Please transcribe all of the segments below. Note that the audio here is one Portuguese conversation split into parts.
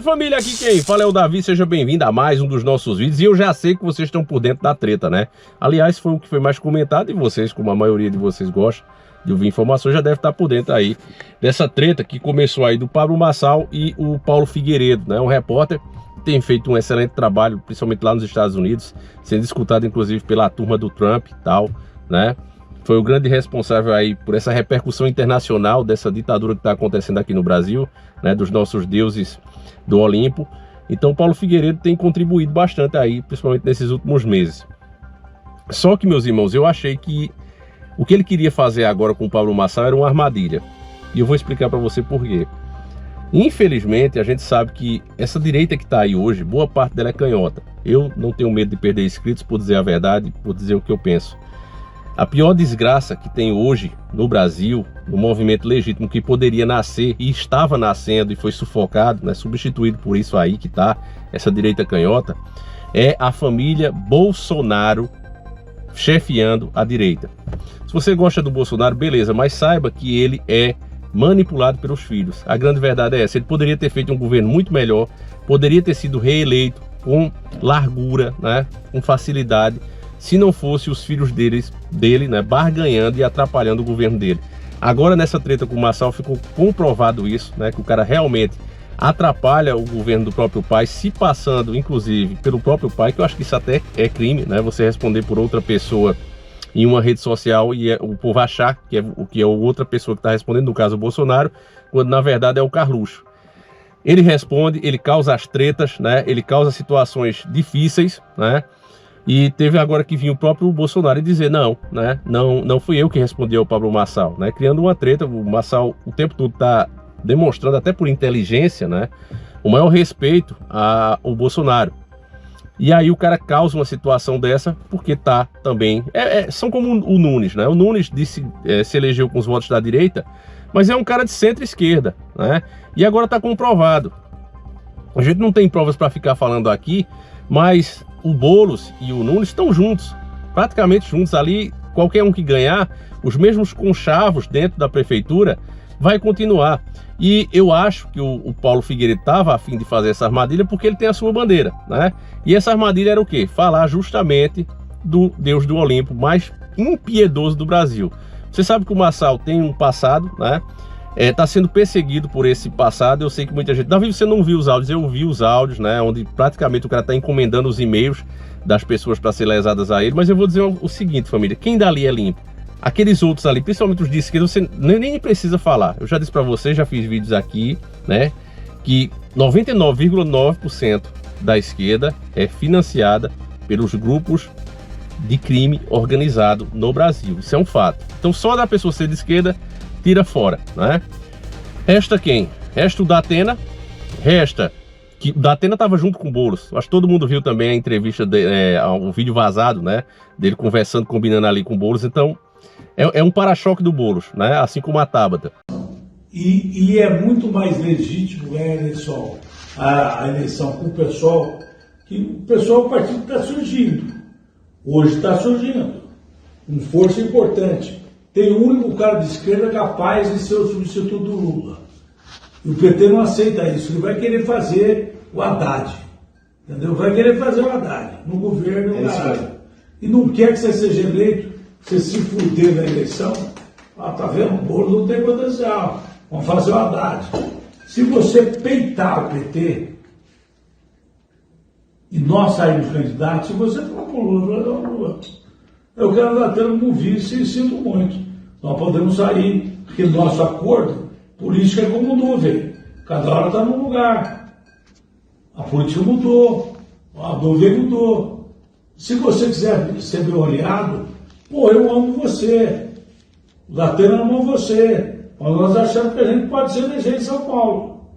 Fala família, aqui quem fala é o Davi, seja bem-vindo a mais um dos nossos vídeos. E eu já sei que vocês estão por dentro da treta, né? Aliás, foi o que foi mais comentado e vocês, como a maioria de vocês gosta de ouvir informações, já deve estar por dentro aí dessa treta que começou aí do Pablo Marçal e o Paulo Figueiredo, né? Um repórter que tem feito um excelente trabalho, principalmente lá nos Estados Unidos, sendo escutado inclusive pela turma do Trump e tal, né? Foi o grande responsável aí por essa repercussão internacional dessa ditadura que está acontecendo aqui no Brasil, né, dos nossos deuses do Olimpo. Então Paulo Figueiredo tem contribuído bastante aí, principalmente nesses últimos meses. Só que, meus irmãos, eu achei que o que ele queria fazer agora com o Pablo Marçal era uma armadilha. E eu vou explicar para você por quê. Infelizmente, a gente sabe que essa direita que está aí hoje, boa parte dela é canhota. Eu não tenho medo de perder inscritos por dizer a verdade, por dizer o que eu penso. A pior desgraça que tem hoje no Brasil, no movimento legítimo que poderia nascer e estava nascendo e foi sufocado, né, substituído por isso aí que está, essa direita canhota, é a família Bolsonaro chefiando a direita. Se você gosta do Bolsonaro, beleza, mas saiba que ele é manipulado pelos filhos. A grande verdade é essa, ele poderia ter feito um governo muito melhor, poderia ter sido reeleito com largura, né, com facilidade, se não fosse os filhos dele, né, barganhando e atrapalhando o governo dele. Agora nessa treta com o Marçal ficou comprovado isso, né, que o cara realmente atrapalha o governo do próprio pai, se passando inclusive pelo próprio pai, que eu acho que isso até é crime, né, você responder por outra pessoa em uma rede social e o povo achar que é outra pessoa que está respondendo, no caso o Bolsonaro, quando na verdade é o Carluxo. Ele responde, ele causa as tretas, né, ele causa situações difíceis, né. E teve agora que vir o próprio Bolsonaro e dizer não fui eu que respondi ao Pablo Marçal, né? Criando uma treta. O Marçal o tempo todo está demonstrando, até por inteligência, né, o maior respeito ao Bolsonaro. E aí o cara causa uma situação dessa porque tá também... são como o Nunes, né? O Nunes se elegeu com os votos da direita, mas é um cara de centro-esquerda, né? E agora tá comprovado. A gente não tem provas para ficar falando aqui, mas o Boulos e o Nunes estão juntos, praticamente juntos ali. Qualquer um que ganhar, os mesmos conchavos dentro da prefeitura, vai continuar. E eu acho que o Paulo Figueiredo estava a fim de fazer essa armadilha porque ele tem a sua bandeira, né? E essa armadilha era o quê? Falar justamente do Deus do Olimpo mais impiedoso do Brasil. Você sabe que o Marçal tem um passado, né? Tá sendo perseguido por esse passado. Eu sei que muita gente... Davi, você não viu os áudios? Eu vi os áudios, né? Onde praticamente o cara tá encomendando os e-mails das pessoas para ser lesadas a ele. Mas eu vou dizer o seguinte, família: quem dali é limpo? Aqueles outros ali, principalmente os de esquerda, você nem precisa falar. Eu já disse para você, já fiz vídeos aqui, né, que 99,9% da esquerda é financiada pelos grupos de crime organizado no Brasil. Isso é um fato. Então só da pessoa ser de esquerda, tira fora, né? Resta quem? Resta o Datena, que o Datena estava junto com o Boulos. Acho que todo mundo viu também a entrevista, o vídeo vazado, né, dele conversando, combinando ali com o Boulos. Então é um para-choque do Boulos, né? Assim como a Tabata. E é muito mais legítimo a eleição com o pessoal, que o partido está surgindo. Hoje está surgindo, com força importante. Tem um único cara de esquerda capaz de ser o substituto do Lula. E o PT não aceita isso. Ele vai querer fazer o Haddad. Entendeu? Vai querer fazer o Haddad no governo. E não quer que você seja eleito, você se fuder na eleição. Tá vendo? O Boulos não tem potencial. Vamos fazer o Haddad. Se você peitar o PT e nós sairmos candidatos, se você falar pro Lula, eu quero dar tendo um vice e sinto muito. Nós podemos sair, porque nosso acordo, política é como nuvem. Cada hora está num lugar. A política mudou, a nuvem mudou. Se você quiser ser meu aliado, eu amo você. O Datena ama você. Mas nós achamos que a gente pode ser eleger em São Paulo.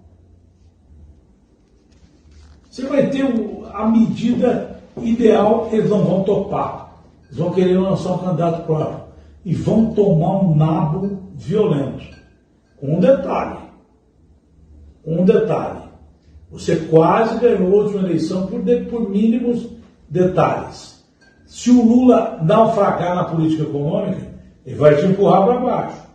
Você vai ter a medida ideal, eles não vão topar. Eles vão querer lançar um candidato próprio. E vão tomar um nabo violento. Com um detalhe. Você quase ganhou a última eleição por mínimos detalhes. Se o Lula naufragar na política econômica, ele vai te empurrar para baixo.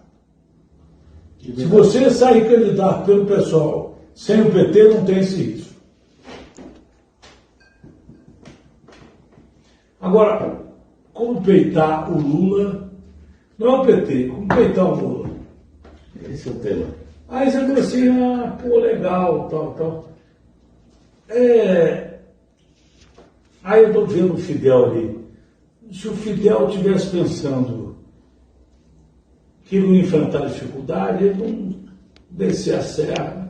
Se você sair candidato pelo pessoal Sem o PT não tem esse risco. Agora, como peitar o Lula, não é o PT, como peitar o Lula? Esse é o tema. Aí você falou assim, pô, legal, tal. Aí eu estou vendo o Fidel ali. Se o Fidel estivesse pensando que não ia enfrentar dificuldade, ele não descer a serra,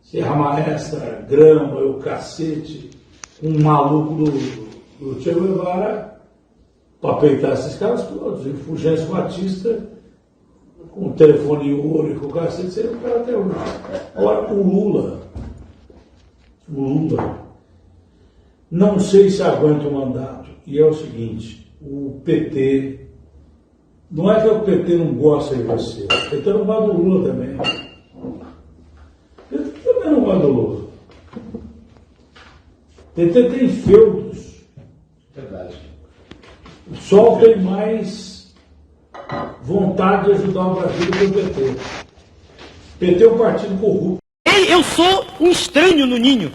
Serra Maestra, Grama, o cacete, um maluco do Che Guevara, para peitar esses caras todos. E o Fulgêncio Batista, com o telefone ouro e com o cacete, seria o cara até hoje. Agora, o Lula, não sei se aguenta o mandato. E é o seguinte, o PT, não é que o PT não gosta de você, o PT não gosta do Lula também. O PT também não gosta do Lula. O PT tem feudos. Verdade. O PSOL tem mais vontade de ajudar o Brasil do que o PT. O PT é um partido corrupto. Eu sou um estranho no ninho.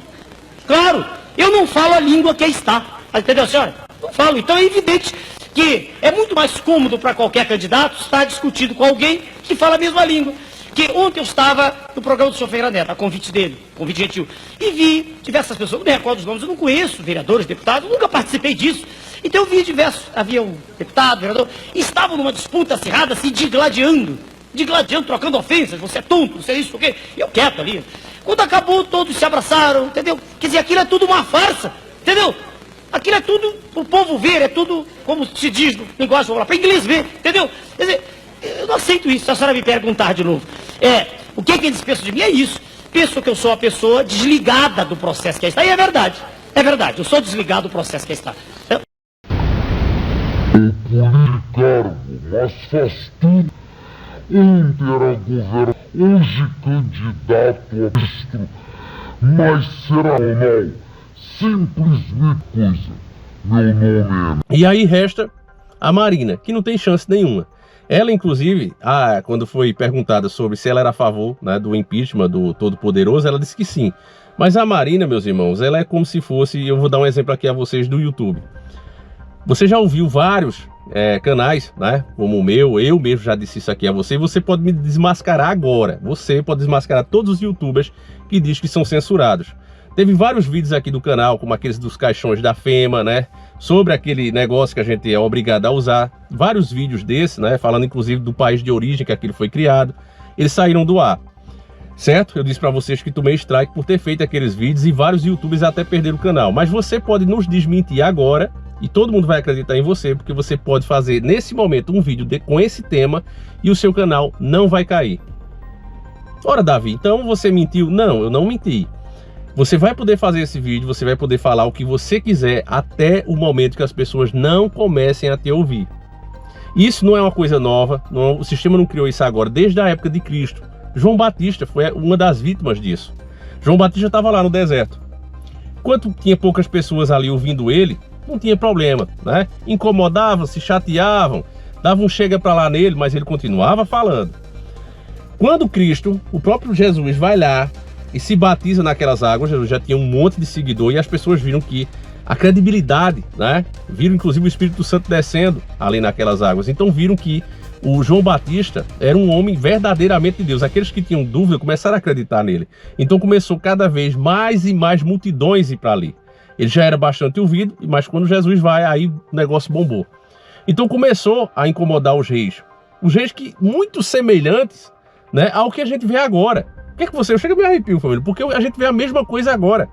Claro, eu não falo a língua que está. Entendeu, senhora? Não falo. Então é evidente que é muito mais cômodo para qualquer candidato estar discutindo com alguém que fala a mesma língua. Que ontem eu estava no programa do senhor Ferreira Neto, a convite dele, convite gentil, e vi diversas pessoas, não me recordo os nomes, eu não conheço vereadores, deputados, nunca participei disso. Então eu vi diversos, havia um deputado, vereador, e estavam numa disputa acirrada, se digladiando, trocando ofensas, você é tonto, você é isso, o quê? E eu quieto ali. Quando acabou, todos se abraçaram, entendeu? Quer dizer, aquilo é tudo uma farsa, entendeu? Aquilo é tudo pro povo ver, é tudo, como se diz no linguagem popular, para inglês ver, entendeu? Quer dizer, eu não aceito isso, se a senhora me perguntar de novo. O que eles pensam de mim é isso. Pensam que eu sou uma pessoa desligada do processo que está. E é verdade, eu sou desligado do processo que está. Policarpo, mas faz tudo. Ontem era governo, hoje candidato a ministro, mas será ou não? Simplesmente coisa. Meu nome é... E aí resta a Marina, que não tem chance nenhuma. Ela, inclusive, quando foi perguntada sobre se ela era a favor, né, do impeachment do Todo-Poderoso, ela disse que sim. Mas a Marina, meus irmãos, ela é como se fosse... Eu vou dar um exemplo aqui a vocês do YouTube. Você já ouviu vários canais, né, como o meu, eu mesmo já disse isso aqui a você, e você pode me desmascarar agora. Você pode desmascarar todos os YouTubers que diz que são censurados. Teve vários vídeos aqui do canal, como aqueles dos caixões da FEMA, né? Sobre aquele negócio que a gente é obrigado a usar. Vários vídeos desses, né? Falando inclusive do país de origem que aquilo foi criado. Eles saíram do ar, certo? Eu disse pra vocês que tomei strike por ter feito aqueles vídeos e vários YouTubers até perderam o canal. Mas você pode nos desmentir agora e todo mundo vai acreditar em você, porque você pode fazer nesse momento um vídeo com esse tema e o seu canal não vai cair. Ora, Davi, então você mentiu? Não, eu não menti. Você vai poder fazer esse vídeo, você vai poder falar o que você quiser até o momento que as pessoas não comecem a te ouvir. Isso não é uma coisa nova, o sistema não criou isso agora, desde a época de Cristo. João Batista foi uma das vítimas disso. João Batista estava lá no deserto. Enquanto tinha poucas pessoas ali ouvindo ele, não tinha problema, né? Incomodavam, se chateavam, davam um chega para lá nele, mas ele continuava falando. Quando Cristo, o próprio Jesus, vai lá e se batiza naquelas águas, Jesus já tinha um monte de seguidor e as pessoas viram que a credibilidade, né? Viram inclusive o Espírito Santo descendo ali naquelas águas. Então viram que o João Batista era um homem verdadeiramente de Deus. Aqueles que tinham dúvida começaram a acreditar nele. Então começou cada vez mais e mais multidões ir para ali. Ele já era bastante ouvido, mas quando Jesus vai, aí o negócio bombou. Então começou a incomodar os reis. Os reis que muito semelhantes, né, ao que a gente vê agora. O que é que você... Eu chego a me arrepio, família, porque a gente vê a mesma coisa agora.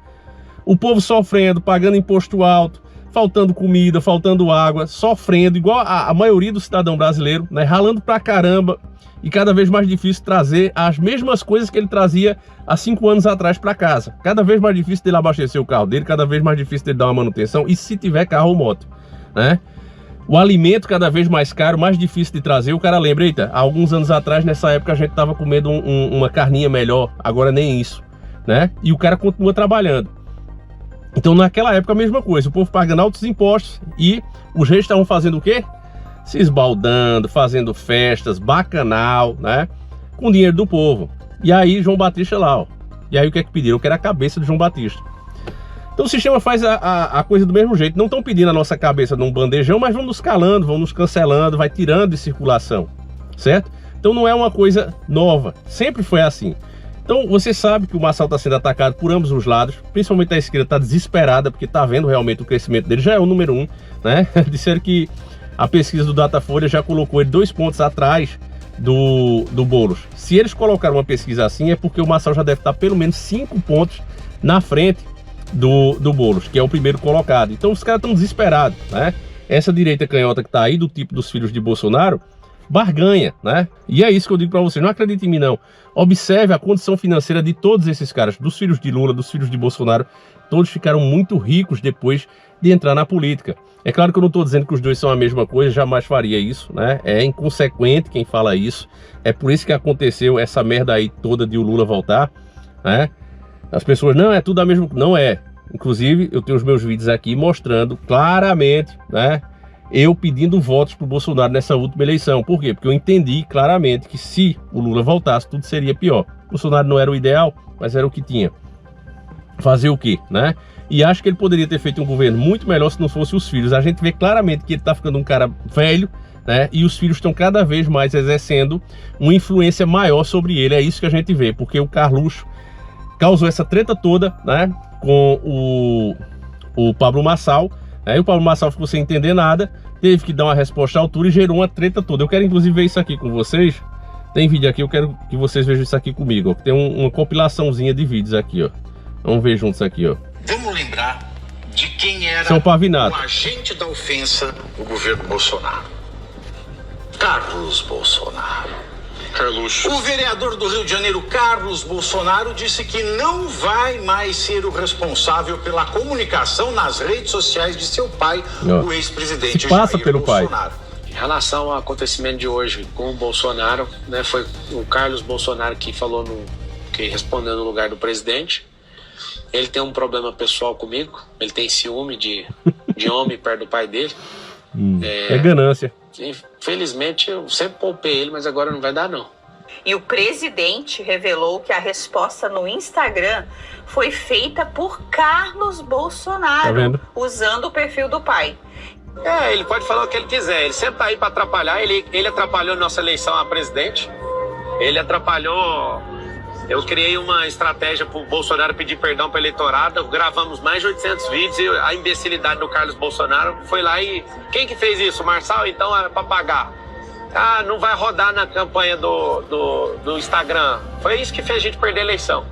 O povo sofrendo, pagando imposto alto, faltando comida, faltando água, sofrendo, igual a maioria do cidadão brasileiro, né, ralando pra caramba, e cada vez mais difícil trazer as mesmas coisas que ele trazia há 5 anos atrás para casa. Cada vez mais difícil dele abastecer o carro dele, cada vez mais difícil dele dar uma manutenção, e se tiver carro ou moto, né? O alimento cada vez mais caro, mais difícil de trazer. O cara lembra, eita, há alguns anos atrás, nessa época, a gente tava comendo uma carninha melhor, agora nem isso, né? E o cara continua trabalhando. Então naquela época a mesma coisa, o povo pagando altos impostos e os reis estavam fazendo o quê? Se esbaldando, fazendo festas, bacanal, né? Com dinheiro do povo. E aí João Batista lá, ó. E aí o que é que pediram? Eu quero a cabeça de João Batista. Então o sistema faz a coisa do mesmo jeito. Não estão pedindo a nossa cabeça num bandejão, mas vão nos calando, vão nos cancelando, vai tirando de circulação, certo? Então não é uma coisa nova, sempre foi assim. Então você sabe que o Marçal está sendo atacado por ambos os lados, principalmente a esquerda está desesperada, porque está vendo realmente o crescimento dele, já é o número 1, né? Disseram que a pesquisa do Datafolha já colocou ele 2 pontos atrás do Boulos. Se eles colocaram uma pesquisa assim, é porque o Marçal já deve estar pelo menos 5 pontos na frente do Boulos, que é o primeiro colocado. Então os caras estão desesperados, né? Essa direita canhota que está aí, do tipo dos filhos de Bolsonaro, barganha, né? E é isso que eu digo para vocês, não acredite em mim não. Observe a condição financeira de todos esses caras, dos filhos de Lula, dos filhos de Bolsonaro. Todos ficaram muito ricos depois de entrar na política. É claro que eu não estou dizendo que os dois são a mesma coisa, jamais faria isso, né? É inconsequente quem fala isso. É por isso que aconteceu essa merda aí toda de o Lula voltar, né? As pessoas, não, é tudo a mesma... Não é. Inclusive, eu tenho os meus vídeos aqui mostrando claramente, né? Eu pedindo votos pro Bolsonaro nessa última eleição. Por quê? Porque eu entendi claramente que se o Lula voltasse, tudo seria pior. O Bolsonaro não era o ideal, mas era o que tinha. Fazer o quê, né? E acho que ele poderia ter feito um governo muito melhor se não fosse os filhos. A gente vê claramente que ele tá ficando um cara velho, né? E os filhos estão cada vez mais exercendo uma influência maior sobre ele. É isso que a gente vê, porque o Carluxo causou essa treta toda, né? Com o Pablo Marçal. Aí o Pablo Marçal ficou sem entender nada, teve que dar uma resposta à altura e gerou uma treta toda. Eu quero inclusive ver isso aqui com vocês. Tem vídeo aqui, eu quero que vocês vejam isso aqui comigo, ó. Tem uma compilaçãozinha de vídeos aqui, ó. Vamos ver juntos aqui, ó. Vamos lembrar de quem era São Pavinato, o agente da ofensa do governo Bolsonaro. Carlos Bolsonaro. Carluxo. O vereador do Rio de Janeiro, Carlos Bolsonaro, disse que não vai mais ser o responsável pela comunicação nas redes sociais de seu pai, o ex-presidente Jair Bolsonaro. Em relação ao acontecimento de hoje com o Bolsonaro, né, foi o Carlos Bolsonaro que falou, que respondeu no lugar do presidente. Ele tem um problema pessoal comigo, ele tem ciúme de homem perto do pai dele. É ganância. Infelizmente eu sempre poupei ele, mas agora não vai dar não. E o presidente revelou que a resposta no Instagram foi feita por Carlos Bolsonaro, usando o perfil do pai. Ele pode falar o que ele quiser, ele sempre tá aí para atrapalhar. Ele atrapalhou nossa eleição a presidente, ele atrapalhou. Eu criei uma estratégia para o Bolsonaro pedir perdão para o eleitorado, gravamos mais de 800 vídeos e a imbecilidade do Carlos Bolsonaro foi lá e... Quem que fez isso? Marçal? Então é para pagar. Ah, não vai rodar na campanha do Instagram. Foi isso que fez a gente perder a eleição.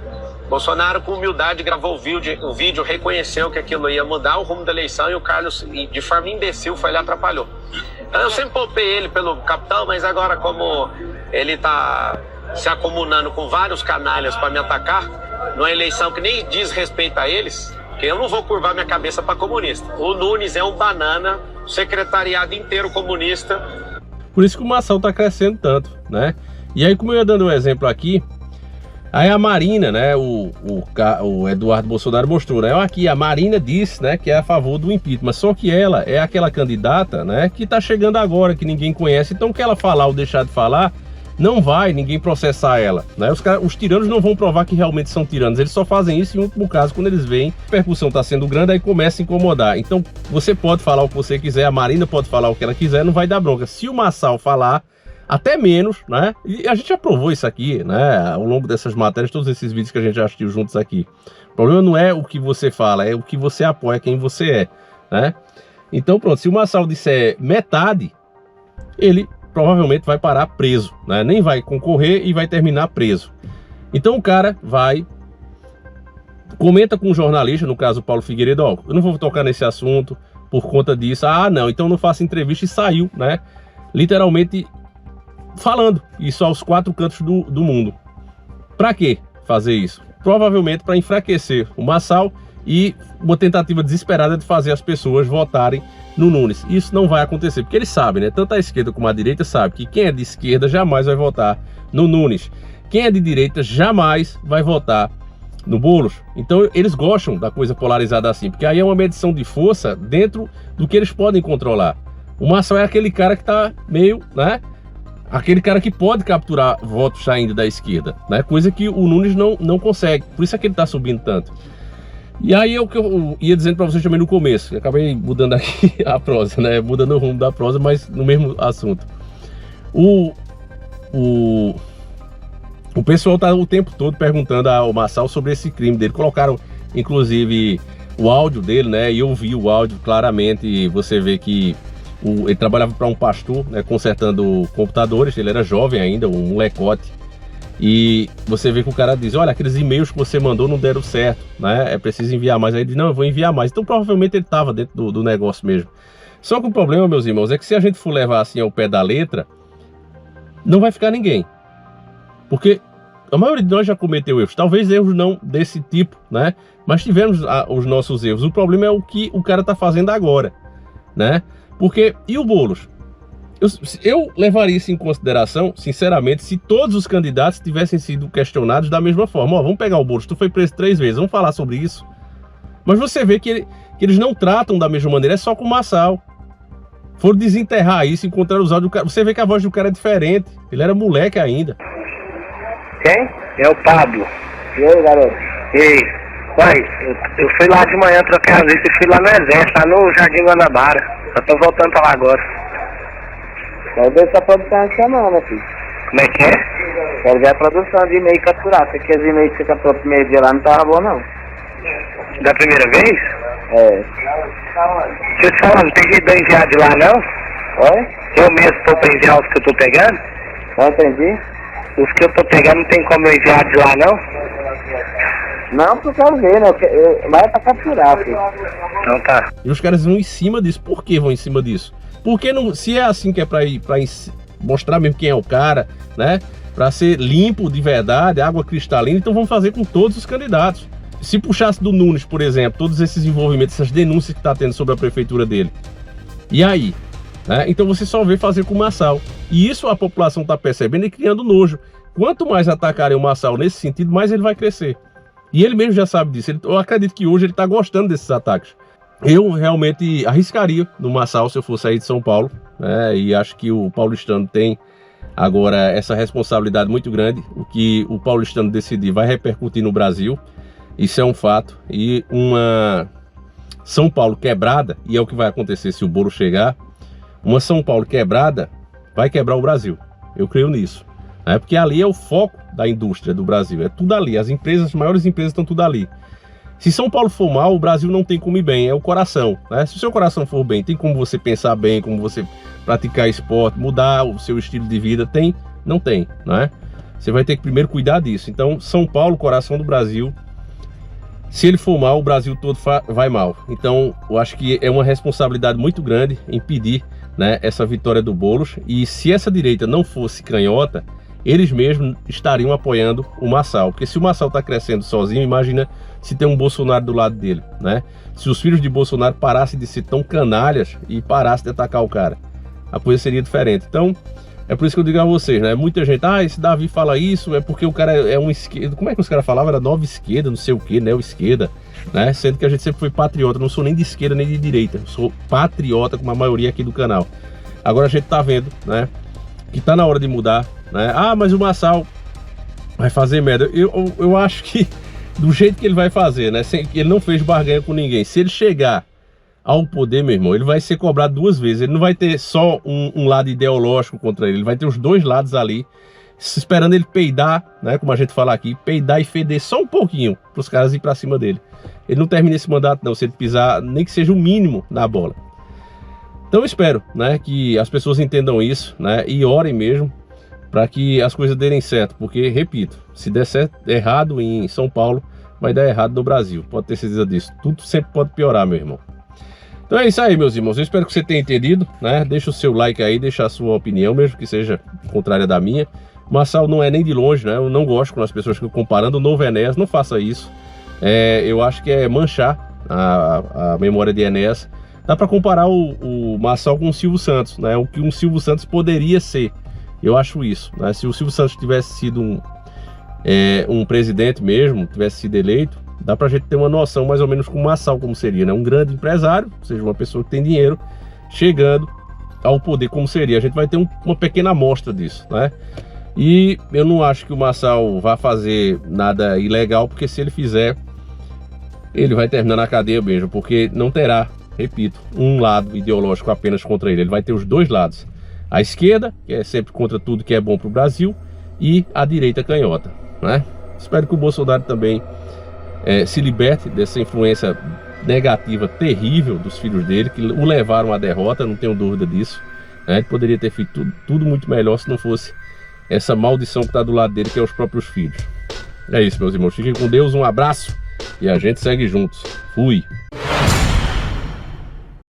Bolsonaro, com humildade, gravou o vídeo, reconheceu que aquilo ia mudar o rumo da eleição e o Carlos, de forma imbecil, foi lá e atrapalhou. Então, eu sempre poupei ele pelo capitão, mas agora como ele está se acomunando com vários canalhas para me atacar, numa eleição que nem diz respeito a eles, que eu não vou curvar minha cabeça para comunista. O Nunes é um banana, o secretariado inteiro comunista. Por isso que o Marçal tá crescendo tanto, né? E aí, como eu ia dando um exemplo aqui, aí a Marina, né, o Eduardo Bolsonaro mostrou, né, aqui a Marina disse, né, que é a favor do impeachment, só que ela é aquela candidata, né, que tá chegando agora, que ninguém conhece, então o que ela falar ou deixar de falar, não vai ninguém processar ela, né? Os tiranos não vão provar que realmente são tiranos, eles só fazem isso em último caso, quando eles veem que a repercussão está sendo grande, aí começa a incomodar. Então você pode falar o que você quiser, a Marina pode falar o que ela quiser, não vai dar bronca. Se o Marçal falar, até menos, né? E a gente já provou isso aqui, né? Ao longo dessas matérias, todos esses vídeos que a gente já assistiu juntos aqui. O problema não é o que você fala, é o que você apoia, quem você é, né? Então pronto, se o Marçal disser metade, ele provavelmente vai parar preso, né? Nem vai concorrer e vai terminar preso. Então o cara vai, comenta com um jornalista, no caso o Paulo Figueiredo, ó, eu não vou tocar nesse assunto por conta disso, ah não, então não faço entrevista, e saiu, né? Literalmente falando isso aos 4 cantos do mundo. Para que fazer isso? Provavelmente para enfraquecer o Marçal e uma tentativa desesperada de fazer as pessoas votarem no Nunes. Isso não vai acontecer, porque eles sabem, né? Tanto a esquerda como a direita sabe que quem é de esquerda jamais vai votar no Nunes. Quem é de direita jamais vai votar no Boulos. Então eles gostam da coisa polarizada assim, porque aí é uma medição de força dentro do que eles podem controlar. O Marçal é aquele cara que tá meio, né, aquele cara que pode capturar votos saindo da esquerda, né? Coisa que o Nunes não consegue, por isso é que ele tá subindo tanto. E aí é o que eu ia dizendo para vocês também no começo, eu acabei mudando aqui a prosa, né? Mudando o rumo da prosa, mas no mesmo assunto. O pessoal tá o tempo todo perguntando ao Marçal sobre esse crime dele. Colocaram, inclusive, o áudio dele, né? E eu vi o áudio claramente, e você vê que ele trabalhava para um pastor, né? Consertando computadores, ele era jovem ainda, um molecote. E você vê que o cara diz, olha, aqueles e-mails que você mandou não deram certo, né? É preciso enviar mais. Aí ele diz, não, eu vou enviar mais. Então provavelmente ele estava dentro do negócio mesmo. Só que o problema, meus irmãos, é que se a gente for levar assim ao pé da letra, não vai ficar ninguém. Porque a maioria de nós já cometeu erros. Talvez erros não desse tipo, né? Mas tivemos os nossos erros. O problema é o que o cara tá fazendo agora, né? Porque, e o Boulos? Eu levaria isso em consideração, sinceramente, se todos os candidatos tivessem sido questionados da mesma forma. Ó, vamos pegar o Boulos, tu foi preso 3 vezes, vamos falar sobre isso. Mas você vê que eles não tratam da mesma maneira, é só com o Marçal. Foram desenterrar isso, encontrar os áudios do cara. Você vê que a voz do cara é diferente, ele era moleque ainda. Quem? É o Pablo. E aí, garoto? Ei, pai, eu fui lá de manhã trocar a vista e fui lá no Exército, lá no Jardim Guanabara. Eu tô voltando pra lá agora. Quero ver essa produção aqui não, meu filho. Como é que é? Quero ver a produção de e-mail capturado. Porque os e-mails que você capturou no primeiro dia lá não tava bom, não. Da primeira vez? É. Deixa eu te falar, não tem jeito de eu enviar de lá, não? Oi? Eu mesmo tô pra enviar os que eu tô pegando? Não entendi. Os que eu tô pegando não tem como eu enviar de lá, não? Não, porque eu quero ver, né? Mas é pra capturar, filho. Então tá. E os caras vão em cima disso. Por que vão em cima disso? Porque não, se é assim que é pra mostrar mesmo quem é o cara, né? Pra ser limpo de verdade, água cristalina, então vamos fazer com todos os candidatos. Se puxasse do Nunes, por exemplo, todos esses envolvimentos, essas denúncias que tá tendo sobre a prefeitura dele. E aí? Né? Então você só vê fazer com o Marçal. E isso a população tá percebendo e criando nojo. Quanto mais atacarem o Marçal nesse sentido, mais ele vai crescer. E ele mesmo já sabe disso. Eu acredito que hoje ele tá gostando desses ataques. Eu realmente arriscaria no Marçal se eu fosse sair de São Paulo, né? E acho que o paulistano tem agora essa responsabilidade muito grande. O que o paulistano decidir vai repercutir no Brasil, isso é um fato. E uma São Paulo quebrada, e é o que vai acontecer se o Boulos chegar, uma São Paulo quebrada vai quebrar o Brasil. Eu creio nisso, né? Porque ali é o foco da indústria do Brasil, é tudo ali, as maiores empresas estão tudo ali. Se São Paulo for mal, o Brasil não tem como ir bem, é o coração, né? Se o seu coração for bem, tem como você pensar bem, como você praticar esporte, mudar o seu estilo de vida, tem? Não tem, né? Você vai ter que primeiro cuidar disso. Então, São Paulo, coração do Brasil, se ele for mal, o Brasil todo vai mal. Então, eu acho que é uma responsabilidade muito grande impedir, né, essa vitória do Boulos. E se essa direita não fosse canhota, eles mesmos estariam apoiando o Marçal. Porque se o Marçal está crescendo sozinho, imagina se tem um Bolsonaro do lado dele, né? Se os filhos de Bolsonaro parassem de ser tão canalhas e parassem de atacar o cara, a coisa seria diferente. Então, é por isso que eu digo a vocês, né? Muita gente, esse Davi fala isso, é porque o cara é um esquerda. Como é que os caras falavam? Era nova esquerda, não sei o que, neo-esquerda, né? Sendo que a gente sempre foi patriota, não sou nem de esquerda nem de direita, sou patriota como a maioria aqui do canal. Agora a gente tá vendo, né, que tá na hora de mudar, né? Mas o Marçal vai fazer merda. Eu acho que do jeito que ele vai fazer, né? Ele não fez barganha com ninguém. Se ele chegar ao poder, meu irmão, ele vai ser cobrado 2 vezes. Ele não vai ter só um lado ideológico contra ele vai ter os 2 lados ali, esperando ele peidar, né? Como a gente fala aqui, peidar e feder só um pouquinho para os caras ir para cima dele. Ele não termina esse mandato não, se ele pisar nem que seja o mínimo na bola. Então eu espero, né, que as pessoas entendam isso, né, e orem mesmo para que as coisas derem certo, porque, repito, se der certo errado em São Paulo, vai dar errado no Brasil, pode ter certeza disso. Tudo sempre pode piorar, meu irmão. Então é isso aí, meus irmãos, eu espero que você tenha entendido, né? Deixa o seu like aí, deixa a sua opinião, mesmo que seja contrária da minha. Marçal não é nem de longe, né? Eu não gosto quando as pessoas ficam comparando o novo Enéas, não faça isso. Eu acho que é manchar a memória de Enéas. Dá para comparar o Marçal com o Silvio Santos, né? O que um Silvio Santos poderia ser. Eu acho isso, né? Se o Silvio Santos tivesse sido um presidente mesmo, tivesse sido eleito, dá pra gente ter uma noção mais ou menos com o Marçal como seria, né? Um grande empresário, ou seja, uma pessoa que tem dinheiro, chegando ao poder como seria. A gente vai ter uma pequena amostra disso, né? E eu não acho que o Marçal vá fazer nada ilegal, porque se ele fizer, ele vai terminar na cadeia mesmo, porque não terá, repito, um lado ideológico apenas contra ele. Ele vai ter os dois lados. A esquerda, que é sempre contra tudo que é bom para o Brasil, e a direita canhota, né? Espero que o Bolsonaro também se liberte dessa influência negativa terrível dos filhos dele, que o levaram à derrota, não tenho dúvida disso, né? Ele poderia ter feito tudo muito melhor se não fosse essa maldição que está do lado dele, que é os próprios filhos. É isso, meus irmãos. Fiquem com Deus, um abraço e a gente segue juntos. Fui!